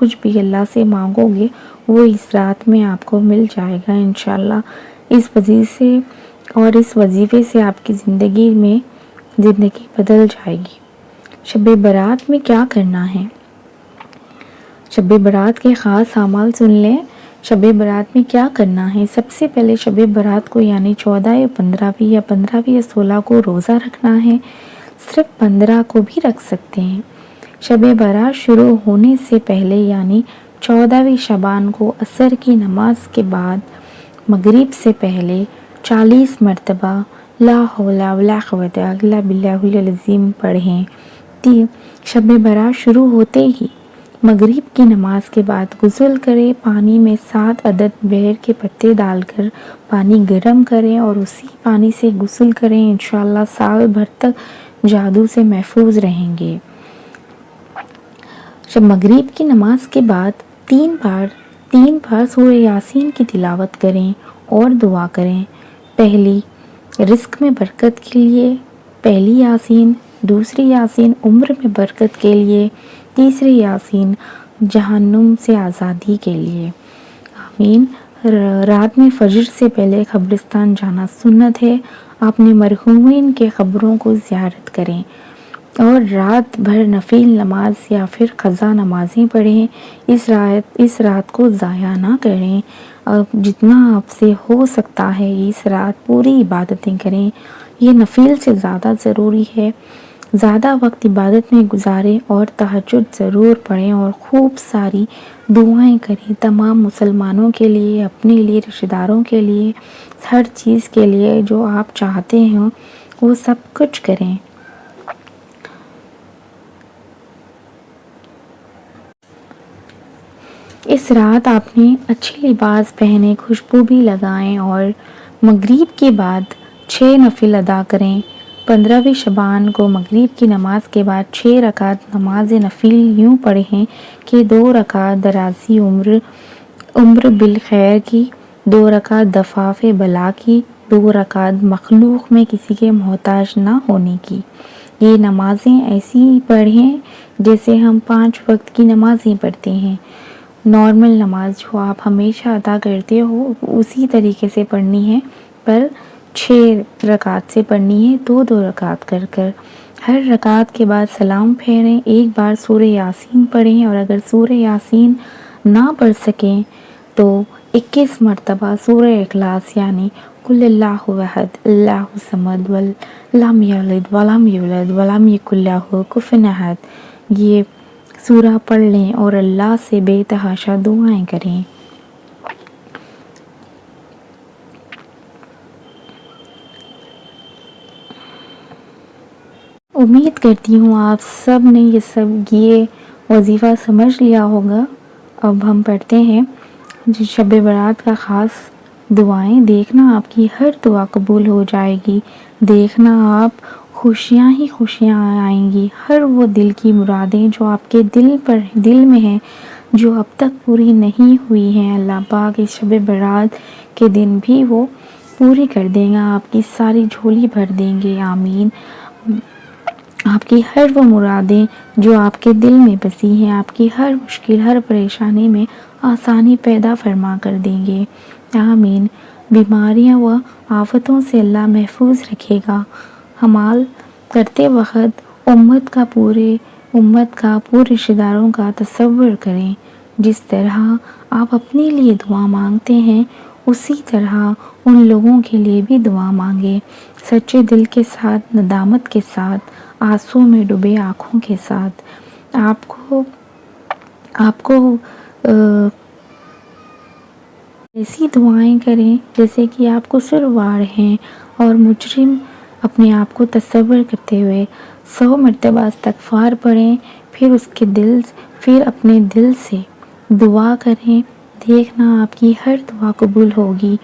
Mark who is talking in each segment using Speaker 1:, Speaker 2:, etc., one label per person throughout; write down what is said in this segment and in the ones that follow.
Speaker 1: کچھ بھی اللہ سے مانگو گے وہ اس رات میں آپ کو مل جائے گا انشاءاللہ۔ اس وظیفے سے آپ کی زندگی بدل جائے گی۔ شب برات میں کیا کرنا ہے؟ شب برات کے خاص اعمال سن لیں۔ شب برات میں کیا کرنا ہے؟ سب سے پہلے شب برات کو یعنی 14 یا 15 یا 15 یا 16 کو روزہ رکھنا ہے۔ صرف 15 کو بھی رکھ سکتے ہیں۔ شب برات شروع ہونے سے پہلے یعنی 14 شعبان کو عصر کی نماز کے بعد مغرب سے پہلے 40 مرتبہ لا حول ولا قوت الا باللہ العظیم پڑھیں۔ شب برات شروع ہوتے ہی مغرب کی نماز کے بعد غسل کریں، پانی میں 7 عدد بیر کے پتے ڈال کر پانی گرم کریں اور اسی پانی سے غسل کریں، انشاءاللہ سال بھر تک جادو سے محفوظ رہیں گے۔ جب مغرب کی نماز کے بعد 3 بار سورہ یاسین کی تلاوت کریں اور دعا کریں۔ پہلی رزق میں برکت کے لیے پہلی یاسین، دوسری یاسین عمر میں برکت کے لیے، تیسری یاسین جہنم سے آزادی کے لیے۔ آمین۔ رات میں فجر سے پہلے قبرستان جانا سنت ہے۔ اپنے مرحومین کے قبروں کو زیارت کریں اور رات بھر نفل نماز یا پھر قضا نمازیں پڑھیں۔ اس رات کو ضائع نہ کریں اور جتنا آپ سے ہو سکتا ہے اس رات پوری عبادتیں کریں۔ یہ نفل سے زیادہ ضروری ہے۔ زیادہ وقت عبادت میں گزاریں اور تہجد ضرور پڑھیں اور خوب ساری دعائیں کریں تمام مسلمانوں کے لیے، اپنے لیے، رشتہ داروں کے لیے، ہر چیز کے لیے جو آپ چاہتے ہیں وہ سب کچھ کریں۔ اس رات آپ نے اچھے لباس پہنے، خوشبو بھی لگائیں اور مغرب کے بعد 6 نفل ادا کریں۔ 15 شعبان کو مغرب کی نماز کے بعد 6 رکعت نماز نفل یوں پڑھیں کہ 2 رکعت درازی عمر بالخیر کی، 2 رکعت دفاف بلا کی، 2 رکعت مخلوق میں کسی کے محتاج نہ ہونے کی۔ یہ نمازیں ایسی پڑھیں جیسے ہم 5 وقت کی نمازیں پڑھتے ہیں۔ نارمل نماز جو آپ ہمیشہ ادا کرتے ہو اسی طریقے سے پڑھنی ہے، پر 6 رکعت سے پڑھنی ہے، 2 رکعت کر کر۔ ہر رکعت کے بعد سلام پھیریں، ایک بار سورہ یاسین پڑھیں اور اگر سورہ یاسین نہ پڑھ سکیں تو 21 مرتبہ سورہ اخلاص یعنی قل اللہ احد اللہ الصمد لم یلد ولم یولد ولم یکن لہ کفوا احد یہ سورہ پڑھ لیں اور اللہ سے بے تحاشا دعائیں کریں۔ امید کرتی ہوں آپ سب نے یہ وظیفہ سمجھ لیا ہوگا۔ اب ہم پڑھتے ہیں شب برات کا خاص دعائیں۔ دیکھنا آپ کی ہر دعا قبول ہو جائے گی، دیکھنا آپ خوشیاں ہی خوشیاں آئیں گی۔ ہر وہ دل کی مرادیں جو آپ کے دل میں ہیں، جو اب تک پوری نہیں ہوئی ہیں، اللہ پاک اس شب برات کے دن بھی وہ پوری کر دیں گا، آپ کی ساری جھولی بھر دیں گے۔ آمین۔ آپ کی ہر وہ مرادیں جو آپ کے دل میں بسی ہیں، آپ کی ہر مشکل، ہر پریشانی میں آسانی پیدا فرما کر دیں گے۔ آمین۔ بیماریاں و آفتوں سے اللہ محفوظ رکھے گا۔ اعمال کرتے وقت امت کا پورے رشتہ داروں کا تصور کریں۔ جس طرح آپ اپنے لیے دعا مانگتے ہیں اسی طرح ان لوگوں کے لیے بھی دعا مانگیں، سچے دل کے ساتھ، ندامت کے ساتھ، آنسو میں ڈوبے آنکھوں کے ساتھ۔ آپ کو ایسی دعائیں کریں جیسے کہ آپ کو سروار ہیں اور مجرم اپنے آپ کو تصور کرتے ہوئے 100 مرتبہ استغفار پڑھیں، پھر اپنے دل سے دعا کریں۔ دیکھنا آپ کی ہر دعا قبول ہوگی۔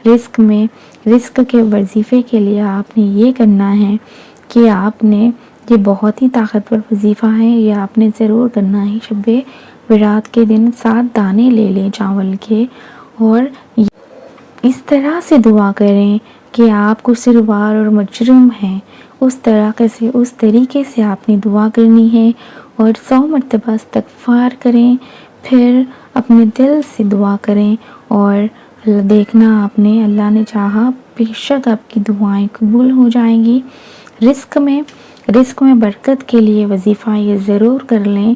Speaker 1: رزق کے وظیفے کے لیے آپ نے یہ کرنا ہے کہ آپ نے یہ بہت ہی طاقتور وظیفہ ہے، یہ آپ نے ضرور کرنا ہے۔ شب برات کے دن 7 دانے لے لیں چاول کے اور اس طرح سے دعا کریں کہ آپ کو سروار اور مجرم ہیں، اس طریقے سے آپ نے دعا کرنی ہے اور 100 مرتبہ استغفار کریں۔ پھر اپنے دل سے دعا کریں اور دیکھنا آپ نے اللہ نے چاہا بے شک آپ کی دعائیں قبول ہو جائیں گی۔ رزق میں برکت کے لیے وظیفہ یہ ضرور کر لیں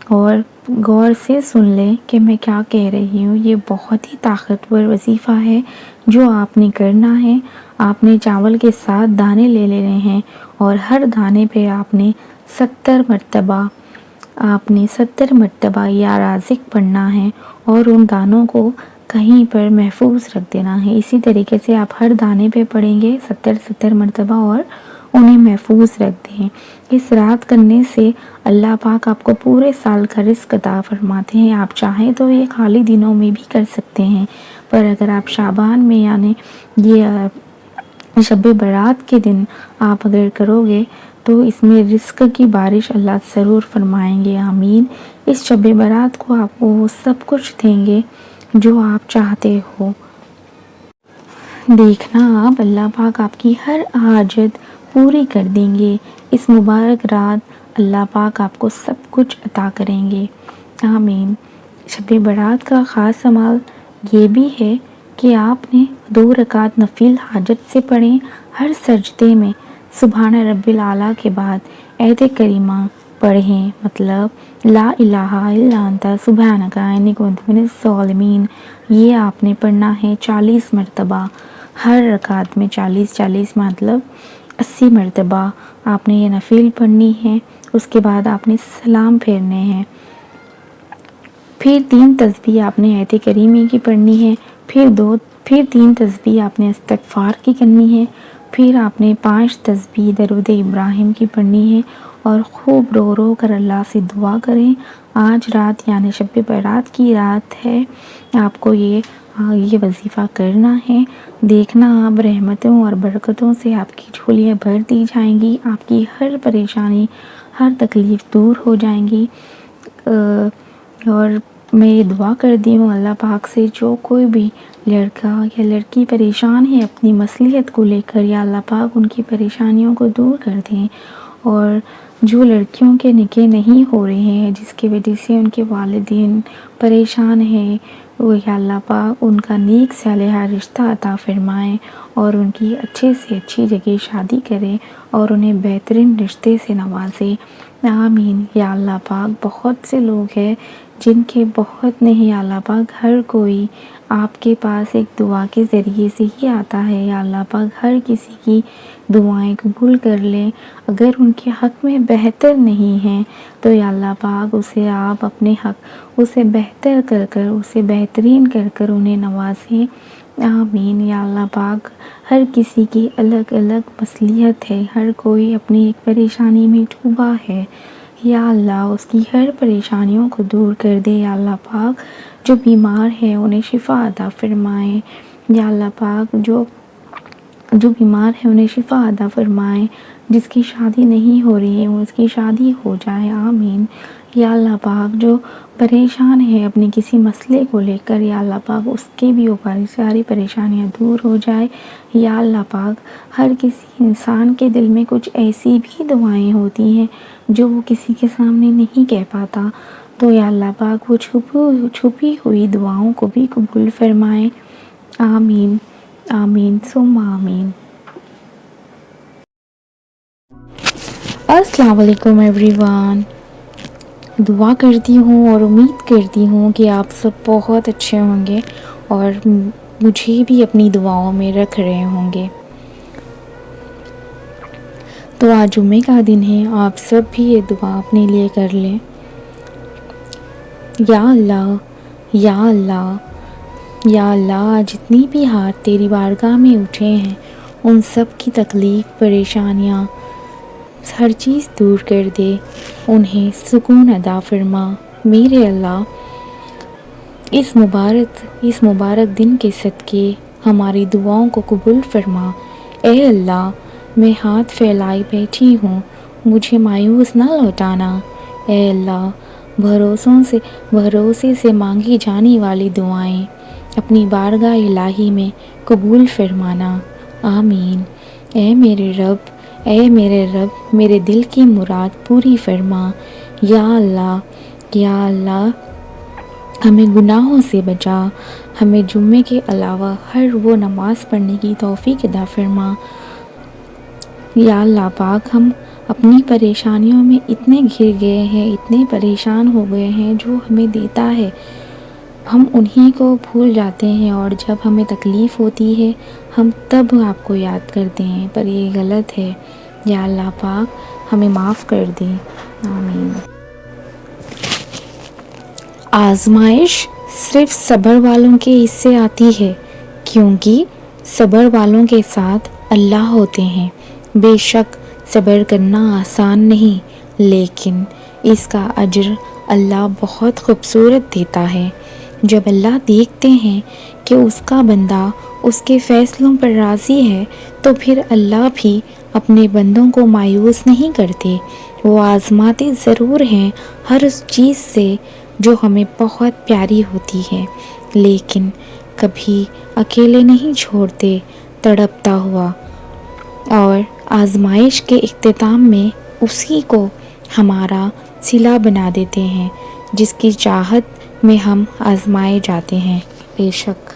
Speaker 1: اور غور سے سن لیں کہ میں کیا کہہ رہی ہوں۔ یہ بہت ہی طاقتور وظیفہ ہے جو آپ نے کرنا ہے۔ آپ نے چاول کے 7 دانے لے لینے ہیں اور ہر دانے پہ آپ نے 70 مرتبہ یا رازق پڑھنا ہے اور ان دانوں کو کہیں پر محفوظ رکھ دینا ہے۔ اسی طریقے سے آپ ہر دانے پہ پڑھیں گے 70 مرتبہ اور انہیں محفوظ رکھ دیں۔ اس رات کرنے سے اللہ پاک آپ کو پورے سال کا رزق عطا فرماتے ہیں۔ آپ چاہیں تو یہ خالی دنوں میں بھی کر سکتے ہیں، پر اگر آپ شعبان میں یعنی یہ شب برات کے دن آپ اگر کرو گے تو اس میں رزق کی بارش اللہ ضرور فرمائیں گے، آمین۔ اس شب برات کو آپ کو وہ سب کچھ دیں گے جو آپ چاہتے ہو۔ دیکھنا آپ اللہ پاک آپ کی ہر حاجت پوری کر دیں گے۔ اس مبارک رات اللہ پاک آپ کو سب کچھ عطا کریں گے، آمین۔ شب برات کا خاص عمل یہ بھی ہے کہ آپ نے 2 رکعت نفل حاجت سے پڑھیں۔ ہر سجدے میں سبحان رب العلیٰ کے بعد آیت کریمہ پڑھیں، مطلب لا الہ الا انت سبحانک انی کنت من الظالمین۔ یہ آپ نے پڑھنا ہے 40 مرتبہ، ہر رکعت میں 40 مطلب 80 مرتبہ آپ نے یہ نفل پڑھنی ہے۔ اس کے بعد آپ نے سلام پھیرنے ہیں، پھر 3 تسبیح آپ نے آیت کریمہ کی پڑھنی ہے، پھر 3 تسبیح آپ نے استغفار کی کرنی ہے، پھر آپ نے 5 تسبیح درود ابراہیم کی پڑھنی ہے اور خوب رو رو کر اللہ سے دعا کریں۔ آج رات یعنی شب برات کی رات ہے، آپ کو یہ وظیفہ کرنا ہے۔ دیکھنا آپ رحمتوں اور برکتوں سے آپ کی جھولیاں بھر دی جائیں گی، آپ کی ہر پریشانی ہر تکلیف دور ہو جائیں گی۔ اور میں یہ دعا کرتی ہوں اللہ پاک سے جو کوئی بھی لڑکا یا لڑکی پریشان ہے اپنی مصلحت کو لے کر، یا اللہ پاک ان کی پریشانیوں کو دور کر دیں، اور جو لڑکیوں کے نکاح نہیں ہو رہے ہیں جس کی وجہ سے ان کے والدین پریشان ہیں، وہ یا اللہ پاک ان کا نیک صالحہ رشتہ عطا فرمائیں اور ان کی اچھے سے اچھی جگہ شادی کریں اور انہیں بہترین رشتے سے نوازے، آمین۔ یا اللہ پاک بہت سے لوگ ہیں جن کے بہت نہیں، یا اللہ پاک ہر کوئی آپ کے پاس ایک دعا کے ذریعے سے ہی آتا ہے، یا اللہ پاک ہر کسی کی دعائیں قبول کر لیں۔ اگر ان کے حق میں بہتر نہیں ہیں تو یا اللہ پاک اسے آپ اپنے حق اسے بہتر کر کر اسے بہترین کر کر انہیں نوازیں، آمین۔ یا اللہ پاک ہر کسی کی الگ الگ مصلحت ہے، ہر کوئی اپنی ایک پریشانی میں ڈوبا ہے، یا اللہ اس کی ہر پریشانیوں کو دور کر دے۔ یا اللہ پاک جو بیمار ہے انہیں شفا عطا فرمائیں، یا اللہ پاک جو بیمار ہے انہیں شفا عطا فرمائیں، جس کی شادی نہیں ہو رہی ہے اس کی شادی ہو جائے، آمین۔ یا اللہ پاک جو پریشان ہے اپنے کسی مسئلے کو لے کر، یا اللہ پاک اس کے بھی اوپر ساری پریشانیاں دور ہو جائے۔ یا اللہ پاک ہر کسی انسان کے دل میں کچھ ایسی بھی دعائیں ہوتی ہیں جو وہ کسی کے سامنے نہیں کہہ پاتا، تو یا اللہ پاک وہ چھپی ہوئی دعاؤں کو بھی قبول فرمائیں، آمین آمین ثم آمین۔ السلام علیکم ایوری ون، دعا کرتی ہوں اور امید کرتی ہوں کہ آپ سب بہت اچھے ہوں گے اور مجھے بھی اپنی دعاؤں میں رکھ رہے ہوں گے۔ تو آج جمعے کا دن ہے، آپ سب بھی یہ دعا اپنے لیے کر لیں۔ یا اللہ یا اللہ یا اللہ، جتنی بھی ہاتھ تیری بارگاہ میں اٹھے ہیں ان سب کی تکلیف پریشانیاں ہر چیز دور کر دے، انہیں سکون عطا فرما میرے اللہ۔ اس مبارک دن کے صدقے ہماری دعاؤں کو قبول فرما۔ اے اللہ، میں ہاتھ پھیلائے بیٹھی ہوں، مجھے مایوس نہ لوٹانا۔ اے اللہ، بھروسے سے مانگی جانے والی دعائیں اپنی بارگاہ الہی میں قبول فرمانا، آمین۔ اے میرے رب، میرے دل کی مراد پوری فرما۔ یا اللہ ہمیں گناہوں سے بچا، ہمیں جمعے کے علاوہ ہر وہ نماز پڑھنے کی توفیق عطا فرما۔ یا اللہ پاک، ہم اپنی پریشانیوں میں اتنے گھر گئے ہیں، اتنے پریشان ہو گئے ہیں، جو ہمیں دیتا ہے ہم انہی کو بھول جاتے ہیں، اور جب ہمیں تکلیف ہوتی ہے ہم تب آپ کو یاد کرتے ہیں، پر یہ غلط ہے۔ یا اللہ پاک ہمیں معاف کر دیں، آمین۔ آزمائش صرف صبر والوں کے حصے آتی ہے، کیونکہ صبر والوں کے ساتھ اللہ ہوتے ہیں۔ بے شک صبر کرنا آسان نہیں، لیکن اس کا اجر اللہ بہت خوبصورت دیتا ہے۔ جب اللہ دیکھتے ہیں کہ اس کا بندہ اس کے فیصلوں پر راضی ہے تو پھر اللہ بھی اپنے بندوں کو مایوس نہیں کرتے۔ وہ آزماتے ضرور ہیں ہر اس چیز سے جو ہمیں بہت پیاری ہوتی ہے، لیکن کبھی اکیلے نہیں چھوڑتے تڑپتا ہوا، اور آزمائش کے اختتام میں اسی کو ہمارا صلہ بنا دیتے ہیں جس کی چاہت میں ہم آزمائے جاتے ہیں۔ بے شک